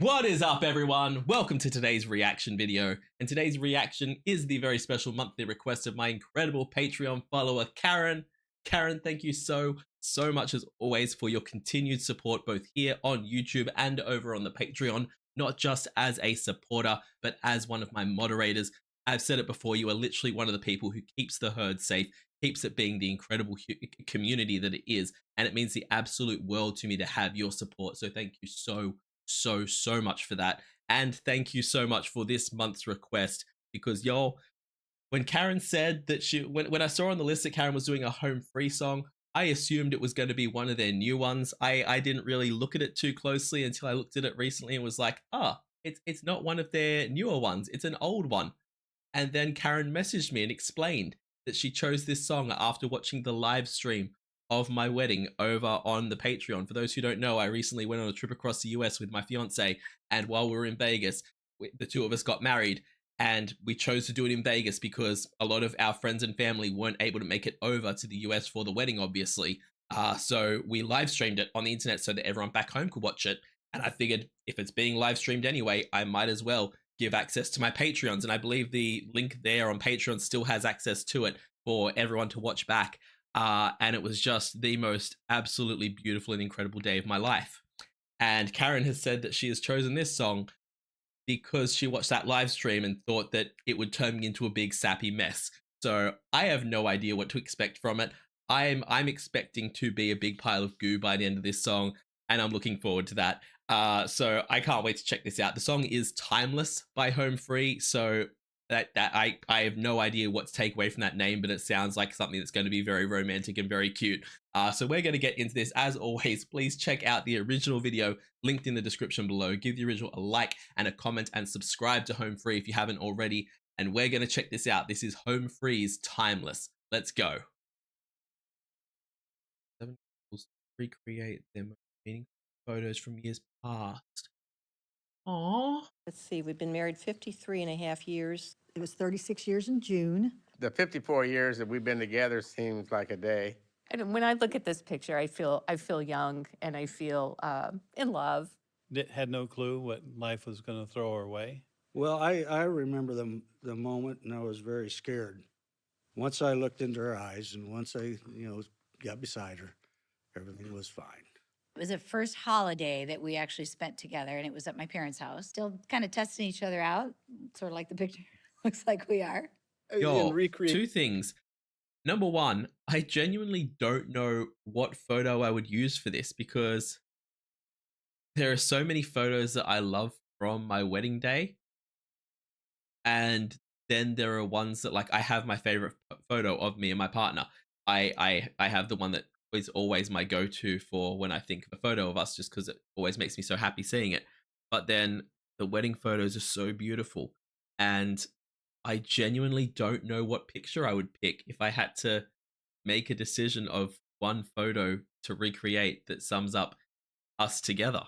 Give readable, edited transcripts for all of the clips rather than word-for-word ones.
What is up, everyone? Welcome to today's reaction video. And today's reaction is the very special monthly request of my incredible Patreon follower, Karen. Karen, thank you so much as always for your continued support both here on YouTube and over on the Patreon, not just as a supporter, but as one of my moderators. I've said it before, you are literally one of the people who keeps the herd safe, keeps it being the incredible community that it is, and it means the absolute world to me to have your support. So thank you so much for that. And thank you so much for this month's request, because y'all, when Karen said that when I saw on the list that Karen was doing a home free song, I assumed it was going to be one of their new ones. I didn't really look at it too closely until I looked at it recently and was like, it's not one of their newer ones, it's an old one. And then Karen messaged me and explained that she chose this song after watching the live stream of my wedding over on the Patreon. For those who don't know, I recently went on a trip across the US with my fiance, and while we were in Vegas, the two of us got married, and we chose to do it in Vegas because a lot of our friends and family weren't able to make it over to the US for the wedding, obviously. So we live streamed it on the internet so that everyone back home could watch it. And I figured if it's being live streamed anyway, I might as well give access to my Patreons. And I believe the link there on Patreon still has access to it for everyone to watch back. And it was just the most absolutely beautiful and incredible day of my life. And Karen has said that she has chosen this song because she watched that live stream and thought that it would turn me into a big sappy mess. So I have no idea what to expect from it. I'm expecting to be a big pile of goo by the end of this song, and I'm looking forward to that. So I can't wait to check this out. The song is Timeless by Home Free, so that I have no idea what to take away from that name, but it sounds like something that's going to be very romantic and very cute. So we're going to get into this. As always, please check out the original video linked in the description below. Give the original a like and a comment, and subscribe to Home Free if you haven't already. And we're going to check this out. This is Home Free's Timeless. Let's go. 7 couples recreate their most meaningful photos from years past. Aww. Let's see, we've been married 53 and a half years. It was 36 years in June. The 54 years that we've been together seems like a day. And when I look at this picture, I feel young, and I feel in love. Had no clue what life was going to throw our way. Well, I remember the moment, and I was very scared. Once I looked into her eyes, and once I, got beside her, everything was fine. It was the first holiday that we actually spent together, and it was at my parents' house. Still kind of testing each other out, sort of like the picture looks like we are. Yo, two things. Number one, I genuinely don't know what photo I would use for this, because there are so many photos that I love from my wedding day. And then there are ones that, like, I have my favorite photo of me and my partner. I have the one that is always my go-to for when I think of a photo of us, just because it always makes me so happy seeing it. But then the wedding photos are so beautiful, and I genuinely don't know what picture I would pick if I had to make a decision of one photo to recreate that sums up us together.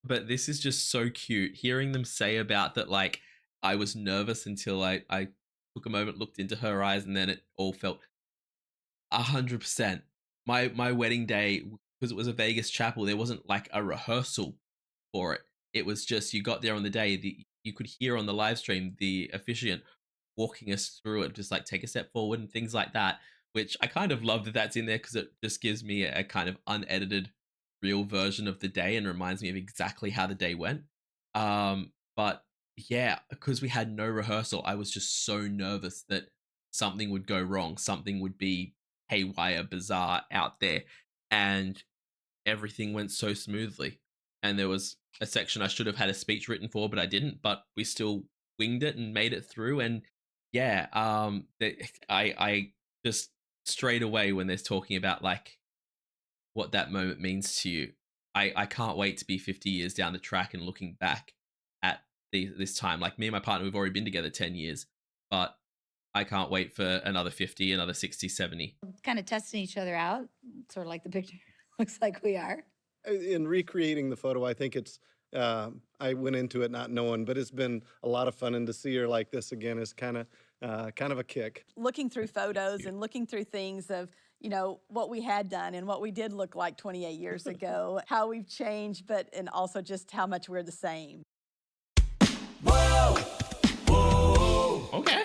But this is just so cute. Hearing them say about that, like, I was nervous until I took a moment, looked into her eyes, and then it all felt 100%. My wedding day, because it was a Vegas chapel, there wasn't like a rehearsal for it. It was just, you got there on the day, you could hear on the live stream the officiant walking us through it, just like take a step forward and things like that, which I kind of love that that's in there, because it just gives me a kind of unedited real version of the day and reminds me of exactly how the day went. But yeah, because we had no rehearsal, I was just so nervous that something would go wrong, something would be haywire, bizarre out there, and everything went so smoothly. And there was a section I should have had a speech written for, but I didn't, but we still winged it and made it through. And yeah, I just straight away, when there's talking about like what that moment means to you, I can't wait to be 50 years down the track and looking back at this time. Like, me and my partner, we've already been together 10 years, but I can't wait for another 50, another 60, 70. Kind of testing each other out, sort of like the picture looks like we are. In recreating the photo, I think it's, I went into it not knowing, but it's been a lot of fun, and to see her like this again is kind of a kick. Looking through photos and looking through things of, you know, what we had done and what we did look like 28 years ago, how we've changed, and also just how much we're the same. Okay.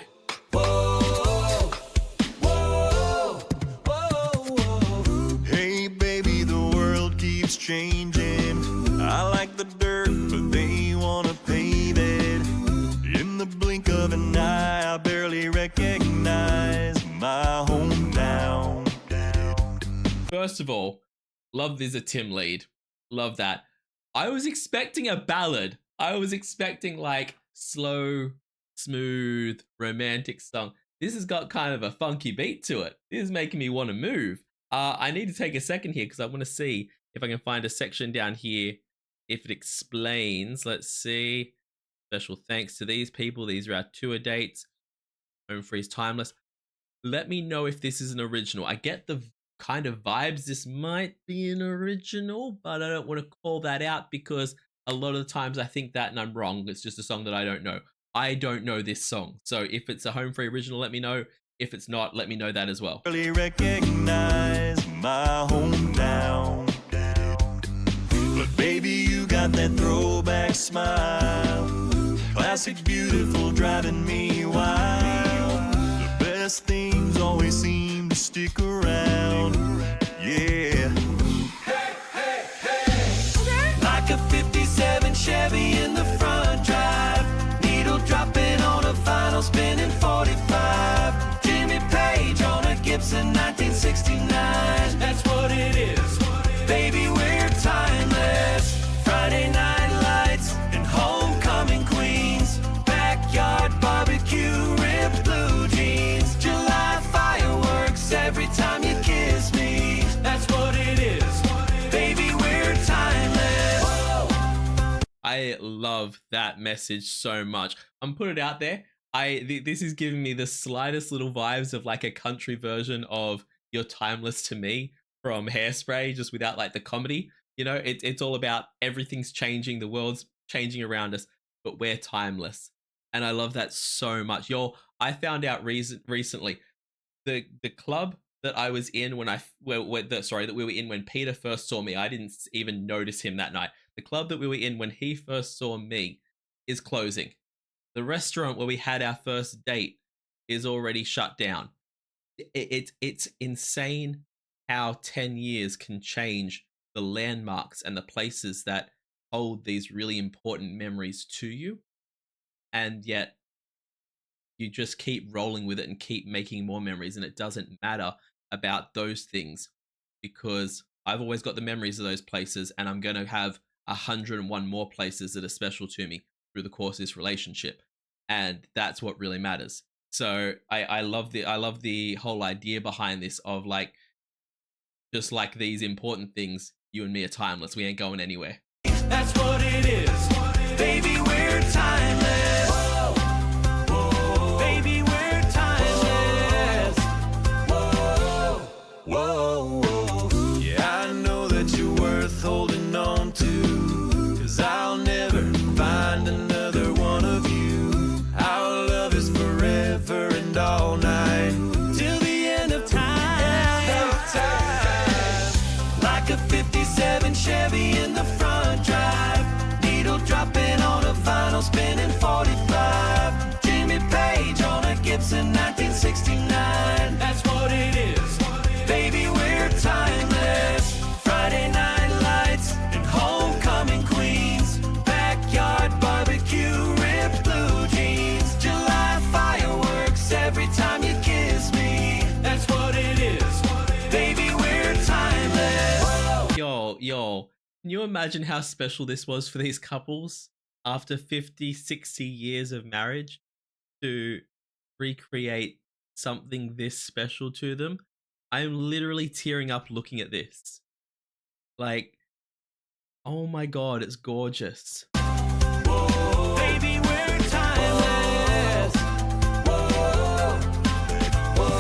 Hey baby, the world keeps changing. I like the dirt, but they wanna paint it. In the blink of an eye, I barely recognize my hometown. First of all, love there's a Tim lead. Love that. I was expecting a ballad. I was expecting like slow, smooth, romantic song. This has got kind of a funky beat to it. This is making me want to move. I need to take a second here because I want to see if I can find a section down here if it explains. Let's see. Special thanks to these people. These are our tour dates. Home Free's Timeless. Let me know if this is an original. I get the kind of vibes this might be an original, but I don't want to call that out because a lot of the times I think that and I'm wrong. It's just a song that I don't know. I don't know this song. So if it's a Home Free original, let me know. If it's not, let me know that as well. Barely recognize my hometown. But baby, you got that throwback smile. Classic, beautiful, driving me wild. The best things always seem to stick around. Yeah. Hey, hey, hey. Like a 57 Chevy in the front drive. Needle dropping on a vinyl, spinning 45. Jimmy Page on a Gibson 1969. That's what it is. Baby, we're timeless. Friday night lights and homecoming queens. Backyard barbecue, ripped blue jeans. July fireworks every time you kiss me. That's what it is. Baby, we're timeless. I love that message so much. I'm putting it out there. This is giving me the slightest little vibes of like a country version of You're Timeless to Me from Hairspray, just without like the comedy. You know, it's all about everything's changing, the world's changing around us, but we're timeless. And I love that so much. I found out recently the club that I was in that we were in when Peter first saw me. I didn't even notice him that night. The club that we were in when he first saw me is closing. The restaurant where we had our first date is already shut down. It's insane how 10 years can change the landmarks and the places that hold these really important memories to you. And yet you just keep rolling with it and keep making more memories. And it doesn't matter about those things because I've always got the memories of those places and I'm going to have 101 more places that are special to me through the course of this relationship. And that's what really matters. So I love the whole idea behind this of like, just like these important things, you and me are timeless. We ain't going anywhere. That's what it is. Baby, we're timeless. Whoa. Baby, we're timeless. Whoa. Whoa. Yeah, I know that you're worth holding on to. 'Cause I'll never find another one of you. Our love is forever and all night. Till the end of time. Like a 57 Chevy in the front drive. Needle dropping on a vinyl, spinning 45. Jimmy Page on a Gibson 1969. That's what it is. Baby, we're timeless. Friday night lights and homecoming queens. Backyard barbecue, ripped blue jeans. July fireworks every time you kiss me. That's what it is. Baby, we're timeless. Yo, can you imagine how special this was for these couples after 50, 60 years of marriage to recreate something this special to them? I'm literally tearing up looking at this. Like, oh my God, it's gorgeous. Whoa. Baby, we're timeless. Whoa. Whoa.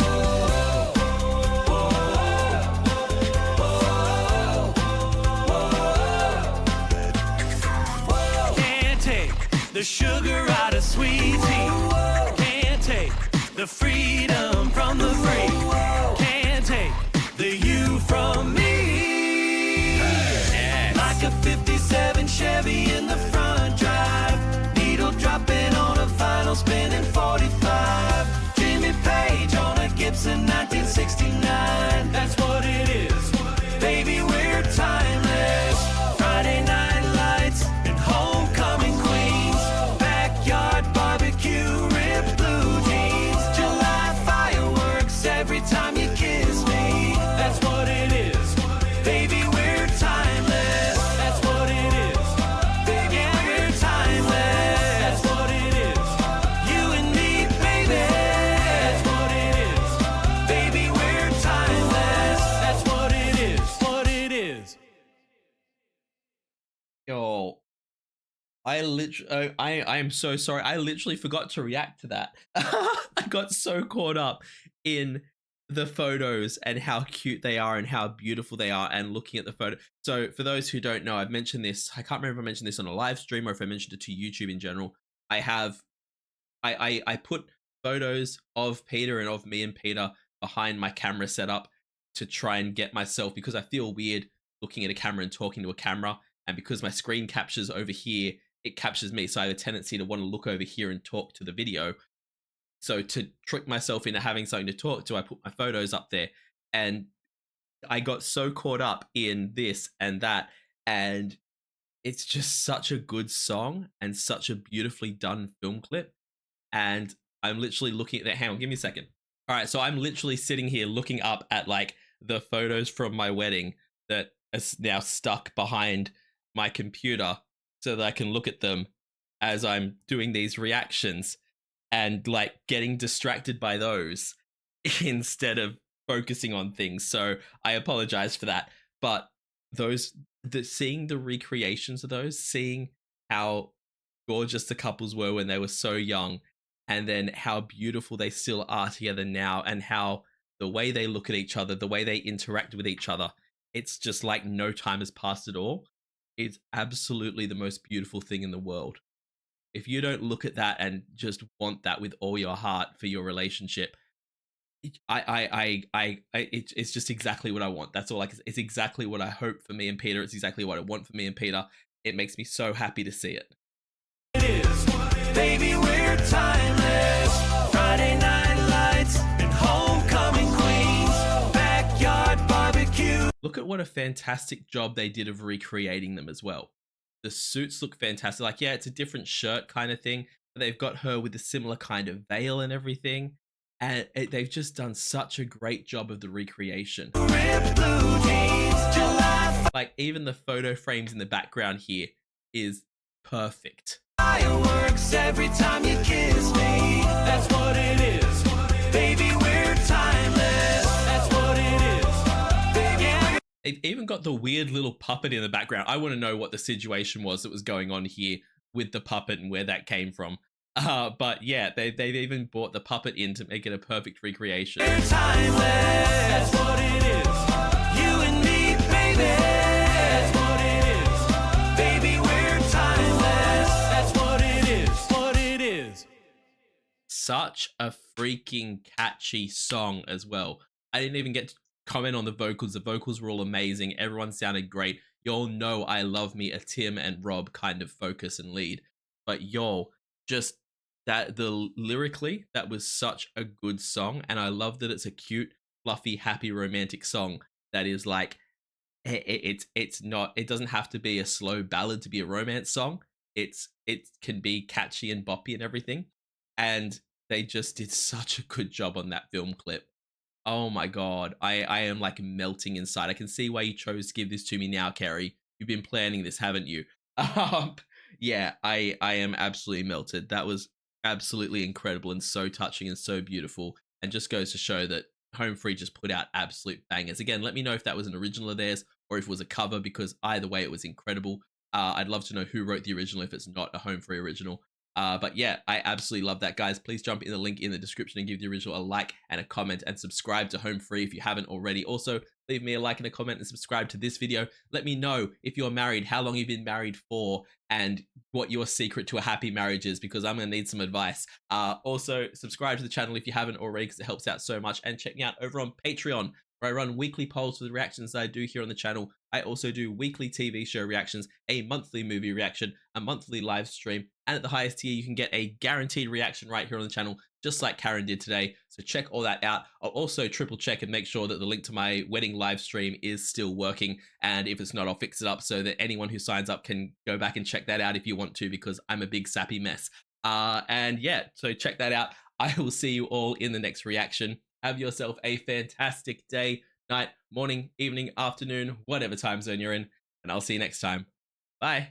Whoa. Can't take the sugar out of sweet tea. Can't take the freedom from the free. Can't take I literally, I am so sorry. I literally forgot to react to that. I got so caught up in the photos and how cute they are and how beautiful they are and looking at the photo. So for those who don't know, I've mentioned this. I can't remember if I mentioned this on a live stream or if I mentioned it to YouTube in general. I have, I put photos of Peter and of me and Peter behind my camera setup to try and get myself, because I feel weird looking at a camera and talking to a camera. And because my screen captures over here, it captures me. So I have a tendency to want to look over here and talk to the video. So to trick myself into having something to talk to, I put my photos up there. And I got so caught up in this and that. And it's just such a good song and such a beautifully done film clip. And I'm literally looking at that. Hang on, give me a second. All right, so I'm literally sitting here looking up at like the photos from my wedding that is now stuck behind my computer so that I can look at them as I'm doing these reactions and like getting distracted by those instead of focusing on things. So I apologize for that. But seeing the recreations of those, seeing how gorgeous the couples were when they were so young, and then how beautiful they still are together now, and how the way they look at each other, the way they interact with each other, it's just like no time has passed at all. It's absolutely the most beautiful thing in the world. If you don't look at that and just want that with all your heart for your relationship, it's just exactly what I want. That's all. It's exactly what I hope for me and Peter. It's exactly what I want for me and Peter. It makes me so happy to see it. It is, baby, we're timeless. Friday night lights and homecoming queens, backyard barbecue. Look at what a fantastic job they did of recreating them as well. The suits look fantastic. Like, yeah, it's a different shirt kind of thing, but they've got her with a similar kind of veil and everything. And they've just done such a great job of the recreation. Like, even the photo frames in the background here is perfect. Fireworks every time you kiss me. That's what it is. Baby, we're timeless. That's what it is. Baby, They've even got the weird little puppet in the background. I want to know what the situation was that was going on here with the puppet and where that came from. But yeah, they've even brought the puppet in to make it a perfect recreation. we're timeless. That's what it is. You and me, baby. That's what it is. Baby, we're timeless. That's what it is. What it is. Such a freaking catchy song as well. I didn't even get to comment on the vocals. The vocals were all amazing. Everyone sounded great. Y'all know I love me a Tim and Rob kind of focus and lead. But y'all, just that lyrically, that was such a good song. And I love that it's a cute, fluffy, happy, romantic song that is like, it's not, it doesn't have to be a slow ballad to be a romance song. It can be catchy and boppy and everything. And they just did such a good job on that film clip. Oh my God, I am like melting inside. I can see why you chose to give this to me now, Carrie. You've been planning this, haven't you? Yeah, I am absolutely melted. That was absolutely incredible and so touching and so beautiful, and just goes to show that Home Free just put out absolute bangers. Again, let me know if that was an original of theirs or if it was a cover, because either way it was incredible. I'd love to know who wrote the original if it's not a Home Free original. But yeah, I absolutely love that, guys. Please jump in the link in the description and give the original a like and a comment, and subscribe to Home Free if you haven't already. Also, leave me a like and a comment and subscribe to this video. Let me know if you're married, how long you've been married for, and what your secret to a happy marriage is, because I'm going to need some advice. Also, subscribe to the channel if you haven't already, because it helps out so much. And check me out over on Patreon, where I run weekly polls for the reactions that I do here on the channel. I also do weekly TV show reactions, a monthly movie reaction, a monthly live stream, and at the highest tier, you can get a guaranteed reaction right here on the channel, just like Karen did today. So check all that out. I'll also triple check and make sure that the link to my wedding live stream is still working. And if it's not, I'll fix it up so that anyone who signs up can go back and check that out if you want to, because I'm a big sappy mess. And yeah, so check that out. I will see you all in the next reaction. Have yourself a fantastic day, night, morning, evening, afternoon, whatever time zone you're in, and I'll see you next time. Bye.